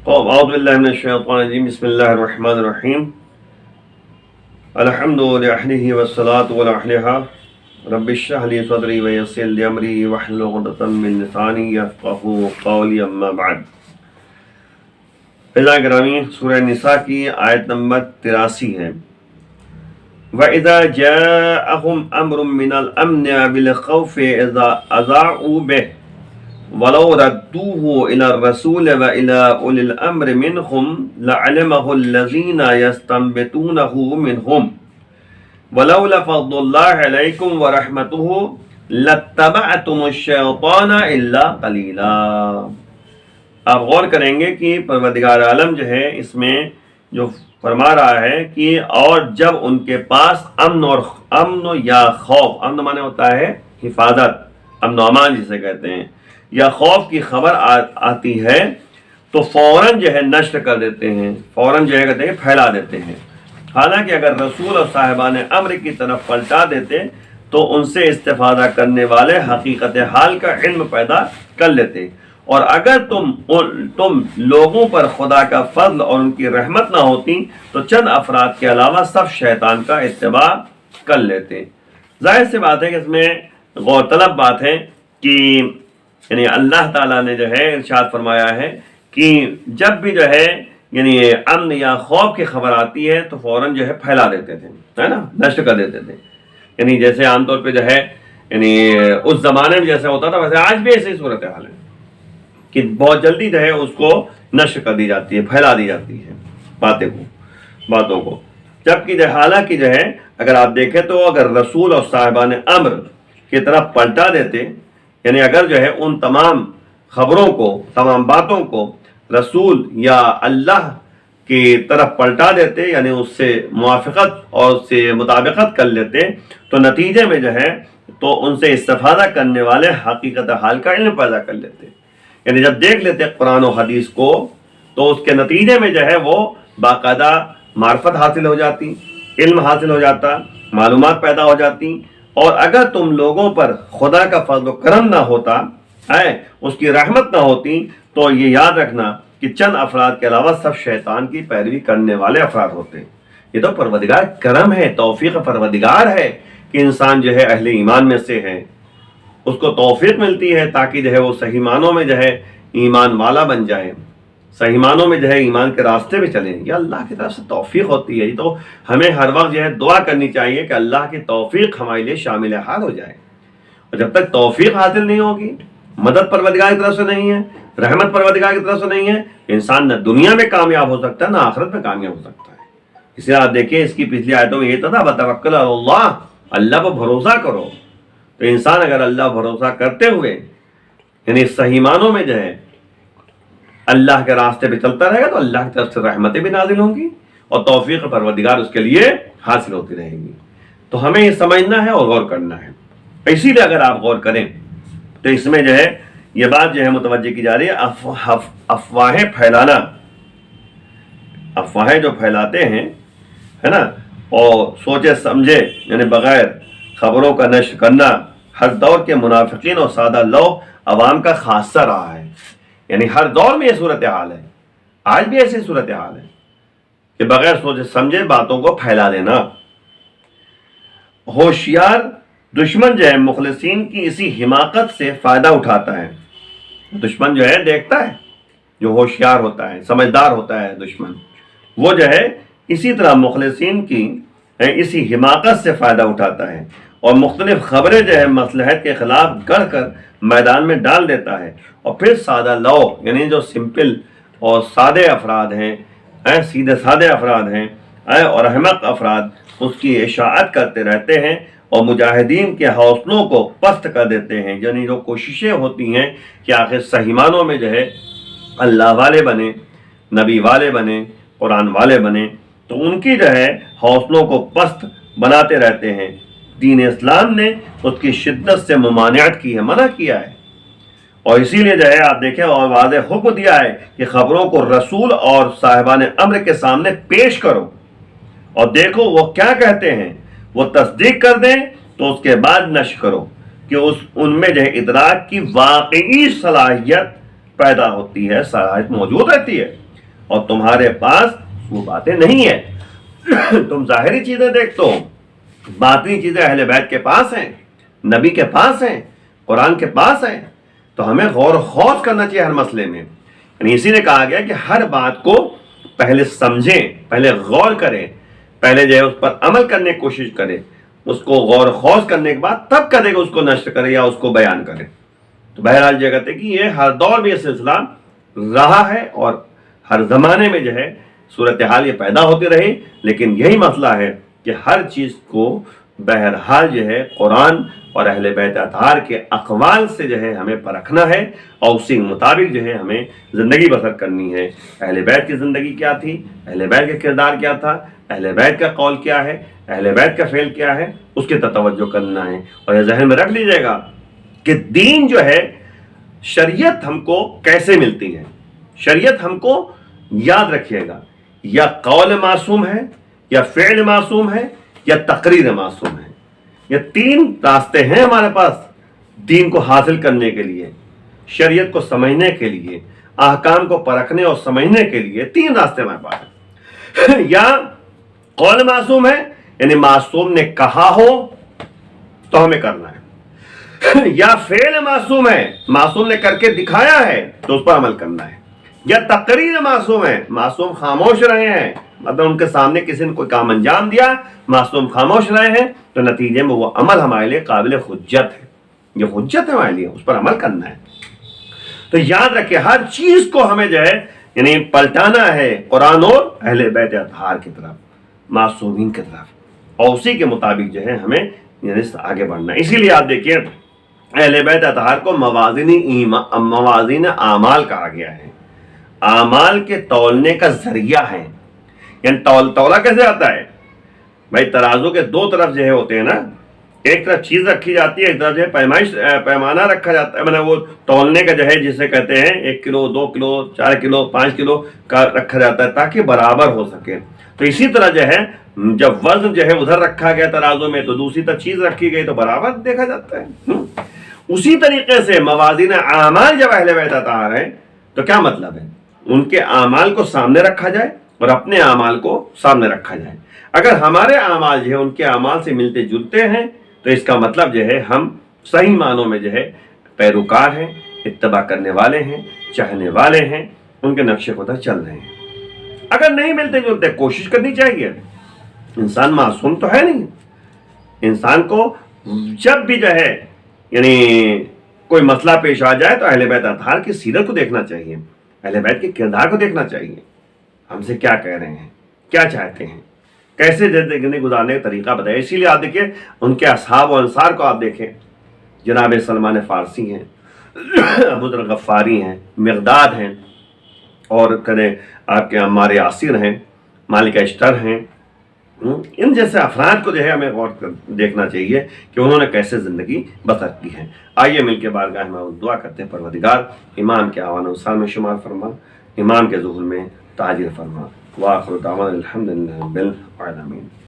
اعوذ باللہ من الشیطان الرجیم بسم اللہ الرحمن الرحیم الحمد للہ والصلاة والسلام رب اشرح لی صدری ویسر لی امری واحلل عقدۃ من لسانی یفقہوا قولی اما بعد۔ اعزائے گرامی، سورہ نساء کی آیت نمبر 83 ہے۔ وَإِذَا جَاءَهُمْ أَمْرٌ مِّنَ الْأَمْنِ بِالْخَوْفِ أَذَاعُوا بِهِ وَلَوْ رَدُّوهُ إِلَى الرَّسُولِ وَإِلَى أُولِي الْأَمْرِ مِنْهُمْ لَعَلِمَهُ الَّذِينَ يَسْتَنبِطُونَهُ مِنْهُمْ وَلَوْلَا فَضْلُ اللَّهِ عَلَيْكُمْ وَرَحْمَتُهُ لَاتَّبَعْتُمُ الشَّيْطَانَ إِلَّا قَلِيلًا۔ آپ غور کریں گے کہ پروردگار عالم جو ہے اس میں جو فرما رہا ہے کہ اور جب ان کے پاس امن یا خوف، امن مانے ہوتا ہے حفاظت، امن و امان جسے کہتے ہیں، یا خوف کی خبر آتی ہے تو فوراً جو ہے نشر کر دیتے ہیں، فوراً جو ہے کہتے ہیں پھیلا دیتے ہیں۔ حالانکہ اگر رسول اور صاحبان امر کی طرف پلٹا دیتے تو ان سے استفادہ کرنے والے حقیقت حال کا علم پیدا کر لیتے، اور اگر تم لوگوں پر خدا کا فضل اور ان کی رحمت نہ ہوتی تو چند افراد کے علاوہ سب شیطان کا اتباع کر لیتے۔ ظاہر سی بات ہے کہ اس میں غور طلب بات ہے کہ یعنی اللہ تعالیٰ نے جو ہے ارشاد فرمایا ہے کہ جب بھی جو ہے یعنی امن یا خوف کی خبر آتی ہے تو فوراً جو ہے پھیلا دیتے تھے، ہے نا، نشر کر دیتے تھے۔ یعنی جیسے عام طور پہ جو ہے یعنی اس زمانے میں جیسے ہوتا تھا ویسے آج بھی ایسی صورتحال ہے کہ بہت جلدی جو ہے اس کو نشر کر دی جاتی ہے، پھیلا دی جاتی ہے باتوں کو، جبکہ جو حالانکہ جو ہے اگر آپ دیکھیں تو اگر رسول اور صاحبان امر کی طرف پلٹا دیتے، یعنی اگر جو ہے ان تمام خبروں کو، تمام باتوں کو رسول یا اللہ کی طرف پلٹا دیتے، یعنی اس سے موافقت اور اس سے مطابقت کر لیتے، تو نتیجے میں جو ہے تو ان سے استفادہ کرنے والے حقیقت حال کا علم پیدا کر لیتے۔ یعنی جب دیکھ لیتے قرآن و حدیث کو تو اس کے نتیجے میں جو ہے وہ باقاعدہ معرفت حاصل ہو جاتی، علم حاصل ہو جاتا، معلومات پیدا ہو جاتی۔ اور اگر تم لوگوں پر خدا کا فضل و کرم نہ ہوتا، اس کی رحمت نہ ہوتی، تو یہ یاد رکھنا کہ چند افراد کے علاوہ سب شیطان کی پیروی کرنے والے افراد ہوتے۔ یہ تو پروردگار کرم ہے، توفیق پروردگار ہے کہ انسان جو ہے اہل ایمان میں سے ہے، اس کو توفیق ملتی ہے تاکہ جو ہے وہ صحیح معنوں میں جو ہے ایمان والا بن جائے، صحیح معنوں میں جو ہے ایمان کے راستے پہ چلیں۔ یہ اللہ کی طرف سے توفیق ہوتی ہے۔ یہ تو ہمیں ہر وقت جو ہے دعا کرنی چاہیے کہ اللہ کی توفیق ہمارے لیے شامل حال ہو جائے، اور جب تک توفیق حاصل نہیں ہوگی، مدد پروردگار کی طرف سے نہیں ہے، رحمت پروردگار کی طرف سے نہیں ہے، انسان نہ دنیا میں کامیاب ہو سکتا ہے نہ آخرت میں کامیاب ہو سکتا ہے۔ اس لیے آپ دیکھیں اس کی پچھلی آیتوں میں یہ تھا وَتَوَکَّلْ عَلَى اللَّهِ، اللہ پر بھروسہ کرو۔ تو انسان اگر اللہ بھروسہ کرتے ہوئے یعنی صحیح معنوں میں جو ہے اللہ کے راستے پہ چلتا رہے گا تو اللہ کی طرف سے رحمتیں بھی نازل ہوں گی اور توفیق پروردگار اس کے لیے حاصل ہوتی رہے گی۔ تو ہمیں یہ سمجھنا ہے اور غور کرنا ہے۔ اسی لیے اگر آپ غور کریں تو اس میں جو ہے یہ بات جو ہے متوجہ کی جا رہی ہے افواہیں پھیلانا، افواہیں جو پھیلاتے ہیں ہے نا، اور سوچے سمجھے یعنی بغیر خبروں کا نشر کرنا ہر دور کے منافقین اور سادہ لو عوام کا خاصہ رہا ہے۔ یعنی ہر دور میں یہ صورتحال ہے، آج بھی ایسی صورتحال ہے کہ بغیر سوچے سمجھے باتوں کو پھیلا دینا۔ ہوشیار دشمن جو ہے مخلصین کی اسی حماقت سے فائدہ اٹھاتا ہے۔ دشمن جو ہے دیکھتا ہے، جو ہوشیار ہوتا ہے، سمجھدار ہوتا ہے دشمن، وہ جو ہے اسی طرح مخلصین کی اسی حماقت سے فائدہ اٹھاتا ہے اور مختلف خبریں جو ہے مصلحت کے خلاف گڑھ کر میدان میں ڈال دیتا ہے، اور پھر سادہ لو یعنی جو سمپل اور سادے افراد ہیں، سیدھے سادے افراد ہیں اور احمق افراد اس کی اشاعت کرتے رہتے ہیں اور مجاہدین کے حوصلوں کو پست کر دیتے ہیں۔ یعنی جو کوششیں ہوتی ہیں کہ آخر صحیح معنوں میں جو ہے اللہ والے بنے، نبی والے بنے، قرآن والے بنے، تو ان کی جو ہے حوصلوں کو پست بناتے رہتے ہیں۔ دین اسلام نے اس کی شدت سے ممانعت کی ہے، منع کیا ہے، اور اسی لیے جو ہے آپ دیکھیں اور واضح حکم دیا ہے کہ خبروں کو رسول اور صاحبان امر کے سامنے پیش کرو اور دیکھو وہ کیا کہتے ہیں، وہ تصدیق کر دیں تو اس کے بعد نشر کرو کہ ان میں جو ہے ادراک کی واقعی صلاحیت پیدا ہوتی ہے، صلاحیت موجود رہتی ہے۔ اور تمہارے پاس وہ باتیں نہیں ہیں۔ تم ظاہری چیزیں دیکھتے ہو، باطنی چیزیں اہل بیت کے پاس ہیں، نبی کے پاس ہیں، قرآن کے پاس ہیں۔ تو ہمیں غور و خوض کرنا چاہیے ہر مسئلے میں، یعنی اسی نے کہا گیا کہ ہر بات کو پہلے سمجھیں، پہلے غور کریں، پہلے جو ہے اس پر عمل کرنے کی کوشش کریں، اس کو غور و خوض کرنے کے بعد تب کرے گا اس کو نشر کرے یا اس کو بیان کرے۔ تو بہرحال یہ کہتے ہیں کہ یہ ہر دور میں یہ سلسلہ رہا ہے اور ہر زمانے میں جو ہے صورتحال یہ پیدا ہوتی رہی، لیکن یہی مسئلہ ہے کہ ہر چیز کو بہرحال جو ہے قرآن اور اہل بیت اطہار کے اقوال سے جو ہے ہمیں پرکھنا ہے اور اسی مطابق جو ہے ہمیں زندگی بسر کرنی ہے۔ اہل بیت کی زندگی کیا تھی، اہل بیت کا کردار کیا تھا، اہل بیت کا قول کیا ہے، اہل بیت کا فعل کیا ہے، اس کی توجہ کرنا ہے۔ اور یہ ذہن میں رکھ لیجئے گا کہ دین جو ہے، شریعت ہم کو کیسے ملتی ہے۔ شریعت ہم کو یاد رکھیے گا یا قول معصوم ہے، یا فعل معصوم ہے، یا تقریر معصوم ہے۔ یہ تین راستے ہیں ہمارے پاس دین کو حاصل کرنے کے لیے، شریعت کو سمجھنے کے لیے، احکام کو پرکھنے اور سمجھنے کے لیے تین راستے ہمارے پاس ہیں۔ یا قول معصوم ہے، یعنی معصوم نے کہا ہو تو ہمیں کرنا ہے، یا فعل معصوم ہے، معصوم نے کر کے دکھایا ہے تو اس پر عمل کرنا ہے، یا تقریر معصوم ہے، معصوم خاموش رہے ہیں، مطلب ان کے سامنے کسی نے کوئی کام انجام دیا، معصوم خاموش رہے ہیں، تو نتیجے میں وہ عمل ہمارے لیے قابل حجت ہے، یہ حجت ہے ہمارے لیے، اس پر عمل کرنا ہے۔ تو یاد رکھیں ہر چیز کو ہمیں جو ہے یعنی پلٹانا ہے قرآن اور اہل بیت اطہار کی طرف، معصومین کی طرف، اور اسی کے مطابق جو ہے ہمیں یعنی آگے بڑھنا ہے۔ اسی لیے آپ دیکھیے اہل بیت اطہار کو موازین اعمال کہا گیا ہے، اعمال کے تولنے کا ذریعہ ہے۔ یعنی تولا کیسے آتا ہے بھائی؟ ترازو کے دو طرف جو ہے ہوتے ہیں نا، ایک طرف چیز رکھی جاتی ہے، ایک طرف جو ہے پیمانہ رکھا جاتا ہے، وہ تولنے کا جو ہے جسے کہتے ہیں 1 کلو 2 کلو 4 کلو 5 کلو کا رکھا جاتا ہے تاکہ برابر ہو سکے۔ تو اسی طرح جو ہے جب وزن جو ہے ادھر رکھا گیا ترازو میں تو دوسری طرف چیز رکھی گئی تو برابر دیکھا جاتا ہے۔ اسی طریقے سے موازین اعمال جب اہل بیت اطہار ہیں تو کیا مطلب ہے؟ ان کے اعمال کو سامنے رکھا جائے اور اپنے اعمال کو سامنے رکھا جائے۔ اگر ہمارے اعمال جو ہے ان کے اعمال سے ملتے جلتے ہیں تو اس کا مطلب جو ہے ہم صحیح معنوں میں جو ہے پیروکار ہیں، اتباع کرنے والے ہیں، چاہنے والے ہیں، ان کے نقشے قدم چل رہے ہیں۔ اگر نہیں ملتے جلتے کوشش کرنی چاہیے، انسان معصوم تو ہے نہیں، انسان کو جب بھی جو ہے یعنی کوئی مسئلہ پیش آ جائے تو اہل بیت اطہار کی سیرت کو دیکھنا چاہیے، اہل بیت کے کردار کو دیکھنا چاہیے، ہم سے کیا کہہ رہے ہیں، کیا چاہتے ہیں، کیسے زندگی گزارنے کا طریقہ بتایا۔ اسی لیے آپ دیکھیں ان کے اصحاب و انصار کو آپ دیکھیں، جناب سلمان فارسی ہیں، ابو ذر غفاری ہیں، مقداد ہیں، اور کہتے آپ کے عمار یاسر ہیں، مالک اشتر ہیں، ان جیسے افراد کو جو ہے ہمیں غور دیکھنا چاہیے کہ انہوں نے کیسے زندگی بسر کی ہے۔ آئیے مل کے بارگاہ میں دعا کرتے ہیں، پروردگار ایمان کے آوان و سال میں شمار فرما، ایمان کے ظہور میں تاجر فرما۔ وآخر دعوانا الحمدللہ رب العالمین۔